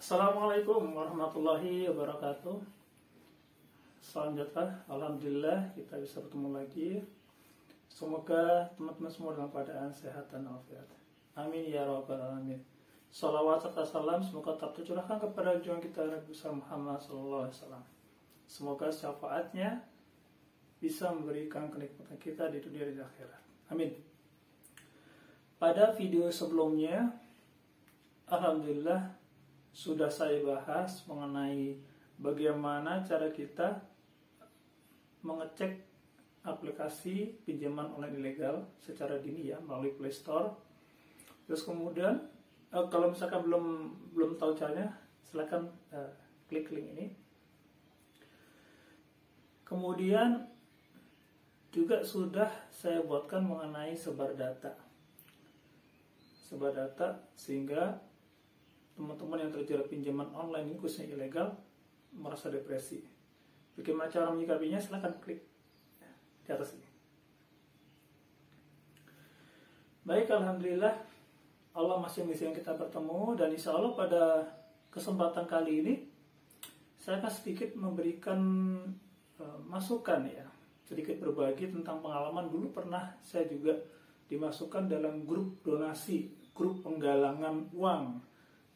Assalamualaikum warahmatullahi wabarakatuh. Salam sejahtera. Alhamdulillah kita bisa bertemu lagi. Semoga teman-teman semua dalam keadaan sehat dan walafiat. Amin ya rabbal alamin. Salawat serta salam semoga tetap tercurahkan kepada junjungan kita Nabi Muhammad SAW. Semoga syafaatnya bisa memberikan kenikmatan kita di dunia dan di akhirat. Amin. Pada video sebelumnya, alhamdulillah sudah saya bahas mengenai bagaimana cara kita mengecek aplikasi pinjaman online ilegal secara dini ya melalui Play Store. Terus kemudian kalau misalkan belum tahu caranya, silakan klik link ini. Kemudian juga sudah saya buatkan mengenai sebar data sehingga teman-teman yang terjerat pinjaman online ini khususnya ilegal merasa depresi. Bagaimana cara menyikapinya? Silahkan klik di atas ini. Baik, alhamdulillah Allah masih mengizinkan kita bertemu, dan insya Allah pada kesempatan kali ini saya akan sedikit memberikan masukan ya, sedikit berbagi tentang pengalaman. Dulu pernah saya juga dimasukkan dalam grup donasi, grup penggalangan uang,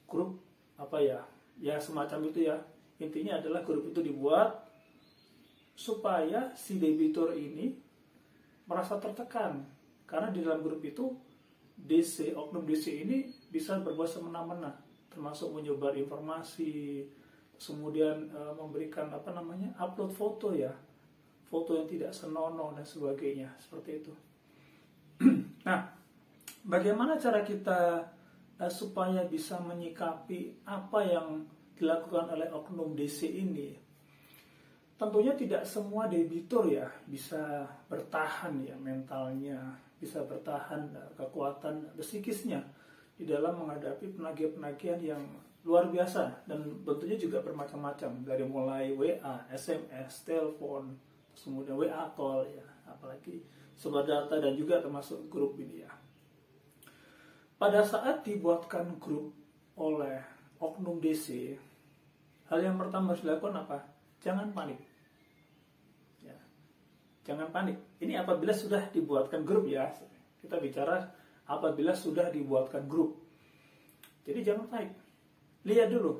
grup ya semacam itu ya. Intinya adalah grup itu dibuat supaya si debitur ini merasa tertekan, karena di dalam grup itu oknum DC ini bisa berbuat semena-mena, termasuk menyebar informasi, kemudian memberikan upload foto ya, foto yang tidak senonoh dan sebagainya, seperti itu. Nah, bagaimana cara kita supaya bisa menyikapi apa yang dilakukan oleh oknum DC ini? Tentunya tidak semua debitur ya bisa bertahan ya mentalnya, bisa bertahan kekuatan psikisnya di dalam menghadapi penagihan-penagihan yang luar biasa, dan bentuknya juga bermacam-macam, dari mulai WA, SMS, telepon, kemudian WA call ya, apalagi sebar data, dan juga termasuk grup ini ya. Pada saat dibuatkan grup oleh oknum DC, hal yang pertama harus dilakukan apa? Jangan panik. Ya. Jangan panik. Ini apabila sudah dibuatkan grup ya. Kita bicara apabila sudah dibuatkan grup. Jadi jangan panik. Lihat dulu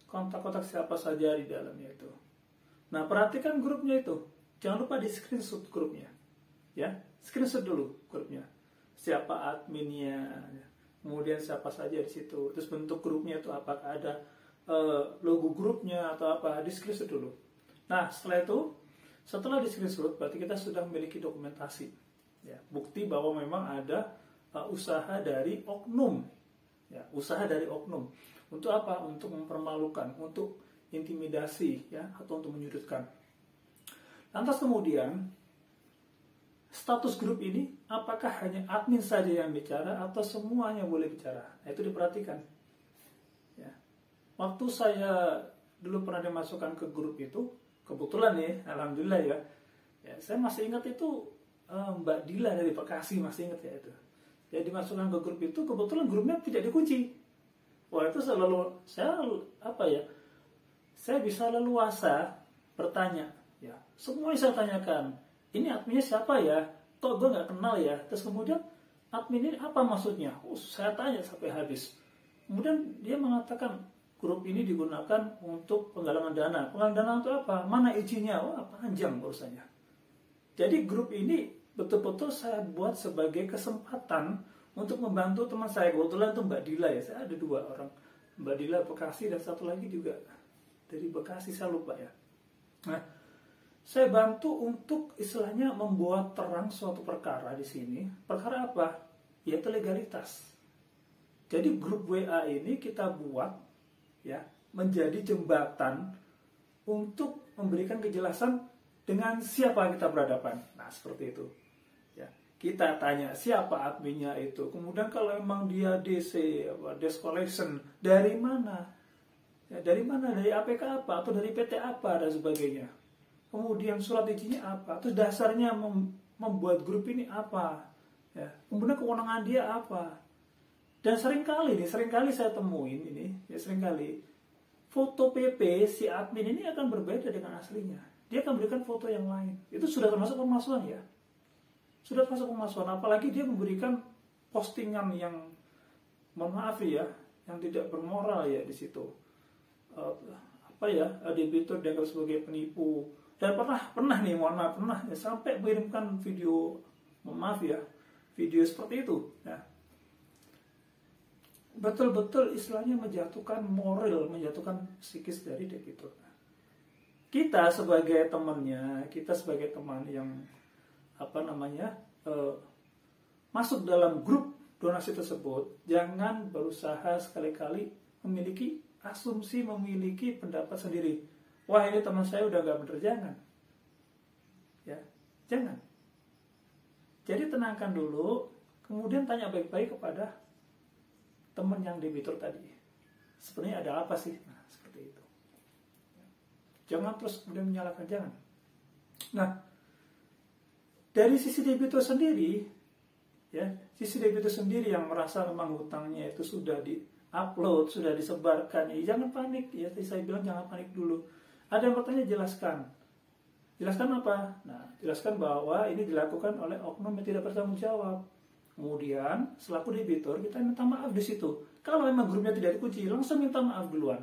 kontak-kontak siapa saja di dalamnya itu. Nah, perhatikan grupnya itu. Jangan lupa di screenshot grupnya. Ya, screenshot dulu grupnya. Siapa adminnya, kemudian siapa saja di situ, terus bentuk grupnya itu apakah ada logo grupnya atau apa, di screenshot dulu. Nah, setelah di screenshot berarti kita sudah memiliki dokumentasi ya, bukti bahwa memang ada usaha dari oknum ya, usaha dari oknum untuk apa? Untuk mempermalukan, untuk intimidasi ya, atau untuk menyudutkan. Lantas kemudian status grup ini apakah hanya admin saja yang bicara atau semuanya boleh bicara? Nah, itu diperhatikan. Ya. Waktu saya dulu pernah dimasukkan ke grup itu, kebetulan ya, alhamdulillah ya, saya masih ingat itu Mbak Dila dari Bekasi, masih ingat ya itu. Ya, dimasukkan ke grup itu, kebetulan grupnya tidak dikunci. Wah, itu saya bisa leluasa bertanya. Ya, semuanya saya tanyakan. Ini adminnya siapa ya? Toh gue nggak kenal ya. Terus kemudian admin ini apa maksudnya? Saya tanya sampai habis. Kemudian dia mengatakan grup ini digunakan untuk penggalangan dana. Penggalangan dana untuk apa? Mana izinnya? Wah, panjang urusannya. Jadi grup ini betul-betul saya buat sebagai kesempatan untuk membantu teman saya. Kebetulan itu Mbak Dila ya. Saya ada 2 orang. Mbak Dila Bekasi dan satu lagi juga dari Bekasi, saya lupa ya. Nah, saya bantu untuk istilahnya membuat terang suatu perkara di sini. Perkara apa? Yaitu legalitas. Jadi grup WA ini kita buat ya menjadi jembatan untuk memberikan kejelasan dengan siapa kita berhadapan. Nah, seperti itu. Ya, kita tanya siapa adminnya itu. Kemudian kalau memang dia DC, desk collection, dari mana? Ya, dari mana? Dari APK apa? Atau dari PT apa dan sebagainya. Kemudian surat izinnya apa, terus dasarnya membuat grup ini apa, ya. Kemudian kewenangan dia apa, Dan seringkali saya temuin ini, ya seringkali foto PP si admin ini akan berbeda dengan aslinya. Dia akan berikan foto yang lain. Itu sudah termasuk pemalsuan ya. Sudah termasuk pemalsuan. Apalagi dia memberikan postingan yang, mohon maaf ya, yang tidak bermoral ya di situ. Debitur dianggap sebagai penipu. Dan pernah nih, mohon maaf, pernah ya, sampai mengirimkan video, mohon maaf ya, video seperti itu. Ya. Betul-betul istilahnya menjatuhkan moral, menjatuhkan psikis dari debitur. Kita sebagai temannya, kita sebagai teman yang masuk dalam grup donasi tersebut, jangan berusaha sekali-kali memiliki asumsi, memiliki pendapat sendiri. Wah, ini teman saya udah gak bener, jangan. Ya, jangan. Jadi tenangkan dulu, kemudian tanya baik-baik kepada teman yang debitur tadi. Sebenarnya ada apa sih? Nah, seperti itu. Jangan terus kemudian menyalahkan, jangan. Nah, dari sisi debitur sendiri, ya, sisi debitur sendiri yang merasa memang hutangnya itu sudah di-upload, sudah disebarkan, ya, jangan panik. Ya, tadi saya bilang jangan panik dulu. Ada yang bertanya, jelaskan. Jelaskan apa? Nah, jelaskan bahwa ini dilakukan oleh oknum yang tidak bertanggung jawab. Kemudian, selaku debitur, kita minta maaf di situ. Kalau memang grupnya tidak dikunci, langsung minta maaf duluan.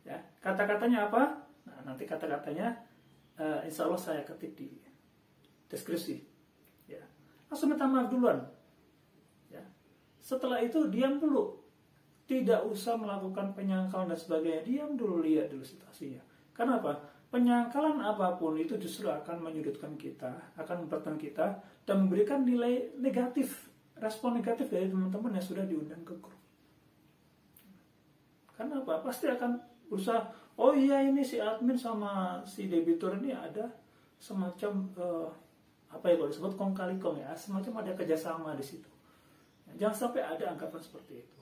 Ya, kata-katanya apa? Nah, nanti kata-katanya, insya Allah saya ketik di deskripsi. Ya, langsung minta maaf duluan. Ya. Setelah itu diam dulu, tidak usah melakukan penyangkalan dan sebagainya. Diam dulu, lihat dulu situasinya. Karena apa? Penyangkalan apapun itu justru akan menyudutkan kita, akan memberatkan kita, dan memberikan nilai negatif, respon negatif dari teman-teman yang sudah diundang ke grup. Karena apa? Pasti akan berusaha, oh iya ini si admin sama si debitur ini ada semacam kalau disebut kong kali kong ya, semacam ada kerjasama di situ. Jangan sampai ada anggapan seperti itu.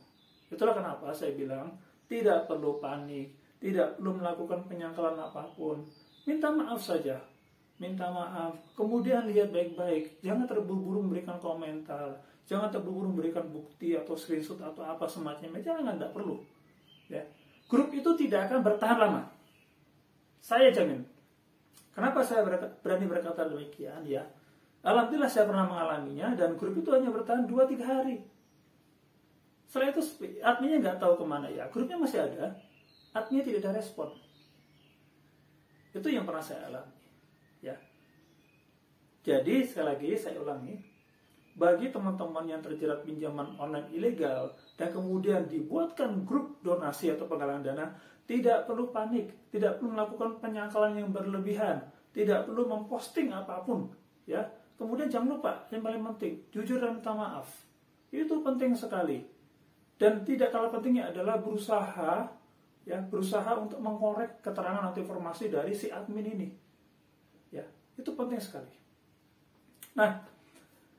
Itulah kenapa saya bilang tidak perlu panik, tidak perlu melakukan penyangkalan apapun. Minta maaf saja. Minta maaf. Kemudian lihat baik-baik. Jangan terburu-buru memberikan komentar. Jangan terburu-buru memberikan bukti atau screenshot atau apa semacamnya. Jangan, tidak perlu. Ya. Grup itu tidak akan bertahan lama. Saya jamin. Kenapa saya berani berkata demikian? Ya, alhamdulillah saya pernah mengalaminya dan grup itu hanya bertahan 2-3 hari. Setelah itu adminnya nggak tahu kemana ya. Grupnya masih ada. Adminnya tidak ada respon. Itu yang pernah saya alami. Ya. Jadi sekali lagi saya ulangi, bagi teman-teman yang terjerat pinjaman online ilegal dan kemudian dibuatkan grup donasi atau penggalangan dana, tidak perlu panik, tidak perlu melakukan penyangkalan yang berlebihan, tidak perlu memposting apapun. Ya. Kemudian jangan lupa yang paling penting, jujur dan minta maaf. Itu penting sekali. Dan tidak kalah pentingnya adalah berusaha untuk mengkorek keterangan atau informasi dari si admin ini. Ya, itu penting sekali. Nah,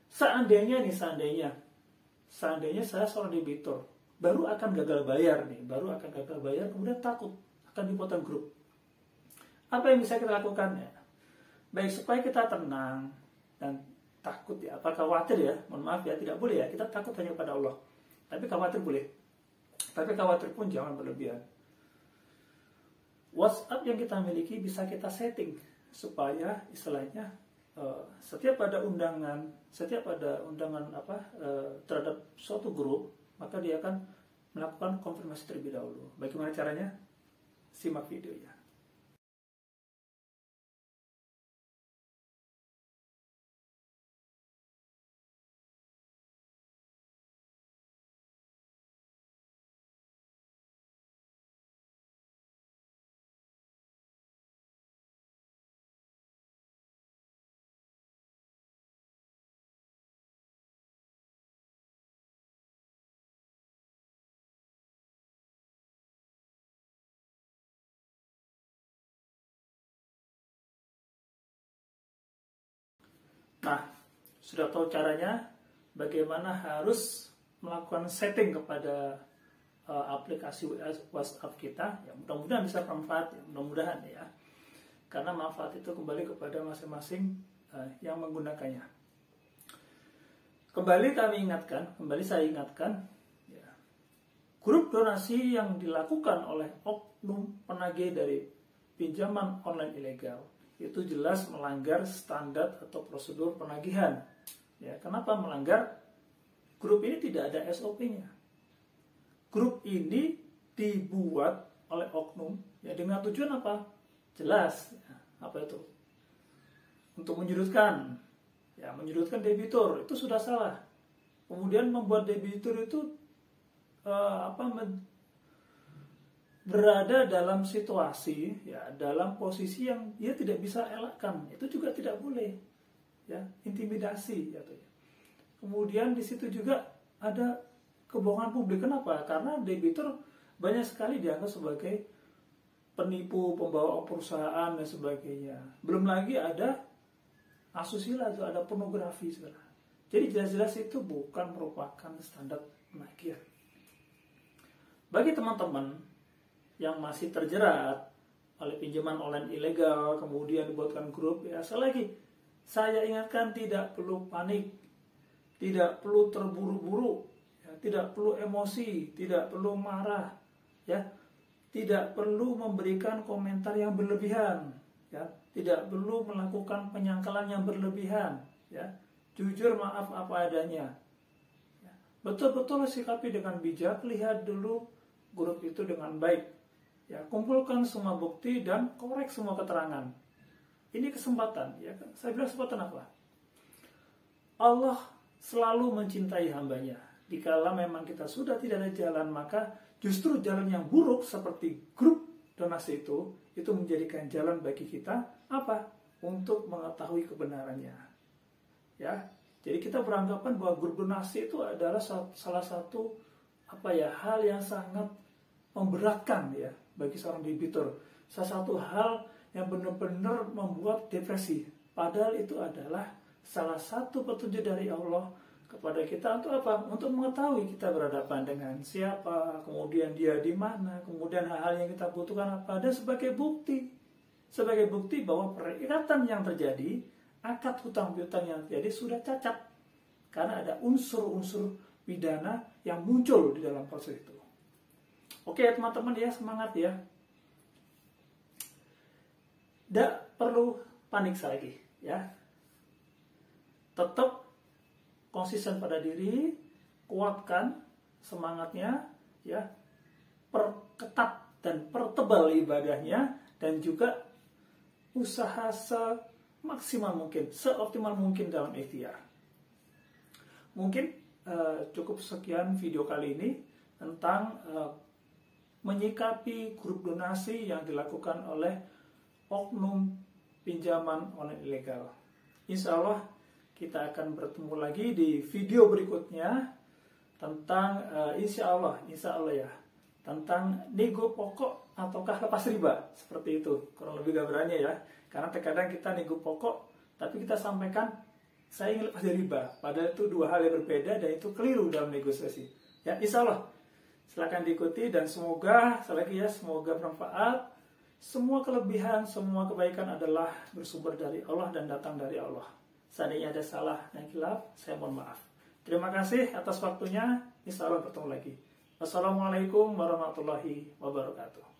seandainya saya seorang debitur, baru akan gagal bayar, kemudian takut akan dibuatkan grup. Apa yang bisa kita lakukan ya? Baik, supaya kita tenang dan takut ya, apa khawatir ya, mohon maaf ya, tidak boleh ya, kita takut hanya pada Allah. Tapi khawatir boleh. Tapi khawatir pun jangan berlebihan. WhatsApp yang kita miliki bisa kita setting supaya istilahnya setiap ada undangan terhadap suatu grup, maka dia akan melakukan konfirmasi terlebih dahulu. Bagaimana caranya? Simak videonya. Nah, sudah tahu caranya bagaimana harus melakukan setting kepada aplikasi WhatsApp kita. Ya, mudah-mudahan bisa bermanfaat, ya, mudah-mudahan ya. Karena manfaat itu kembali kepada masing-masing yang menggunakannya. Kembali saya ingatkan, grup donasi yang dilakukan oleh oknum penagih dari pinjaman online ilegal itu jelas melanggar standar atau prosedur penagihan. Ya, kenapa melanggar? Grup ini tidak ada SOP-nya. Grup ini dibuat oleh oknum ya dengan tujuan apa? Jelas. Ya, apa itu? Untuk menyudutkan. Ya, menyudutkan debitur itu sudah salah. Kemudian membuat debitur itu berada dalam situasi ya dalam posisi yang dia tidak bisa elakkan, itu juga tidak boleh ya, intimidasi ya. Kemudian di situ juga ada kebohongan publik. Kenapa? Karena debitur banyak sekali dianggap sebagai penipu, pembawa perusahaan dan sebagainya. Belum lagi ada asusila, ada pornografi sekarang. Jadi jelas-jelas itu bukan merupakan standar penagih. Bagi teman-teman yang masih terjerat oleh pinjaman online ilegal, kemudian dibuatkan grup, ya sekali lagi, saya ingatkan tidak perlu panik, tidak perlu terburu-buru, ya, tidak perlu emosi, tidak perlu marah, ya, tidak perlu memberikan komentar yang berlebihan, ya, tidak perlu melakukan penyangkalan yang berlebihan, ya, jujur maaf apa adanya, ya, betul-betul sikapi dengan bijak, lihat dulu grup itu dengan baik, ya, kumpulkan semua bukti dan korek semua keterangan. Ini kesempatan, ya, saya bilang kesempatan apa? Allah selalu mencintai hambanya. Dikala memang kita sudah tidak ada jalan, maka justru jalan yang buruk seperti grup donasi itu menjadikan jalan bagi kita apa? Untuk mengetahui kebenarannya. Ya, jadi kita beranggapan bahwa grup donasi itu adalah salah satu hal yang sangat memberatkan ya bagi seorang debitur. Salah satu hal yang benar-benar membuat depresi. Padahal itu adalah salah satu petunjuk dari Allah kepada kita untuk apa? Untuk mengetahui kita berhadapan dengan siapa, kemudian dia di mana, kemudian hal-hal yang kita butuhkan apa, dan sebagai bukti bahwa perikatan yang terjadi, akad hutang piutang yang terjadi sudah cacat karena ada unsur-unsur pidana yang muncul di dalam proses itu. Oke teman-teman ya, semangat ya. Tidak perlu panik lagi ya. Tetap konsisten pada diri, kuatkan semangatnya ya. Perketat dan pertebal ibadahnya, dan juga usaha semaksimal mungkin, seoptimal mungkin dalam ikhtiar. Mungkin cukup sekian video kali ini tentang menyikapi grup donasi yang dilakukan oleh oknum pinjaman online ilegal. Insya Allah kita akan bertemu lagi di video berikutnya tentang insya Allah ya, tentang nego pokok ataukah lepas riba, seperti itu kurang lebih gambarannya ya. Karena terkadang kita nego pokok tapi kita sampaikan saya ingin lepas dari riba, padahal itu dua hal yang berbeda dan itu keliru dalam negosiasi. Ya, insya Allah silakan diikuti dan semoga bermanfaat. Semua kelebihan, semua kebaikan adalah bersumber dari Allah dan datang dari Allah. Seandainya ada salah dan khilaf, saya mohon maaf. Terima kasih atas waktunya. Insya Allah bertemu lagi. Wassalamualaikum warahmatullahi wabarakatuh.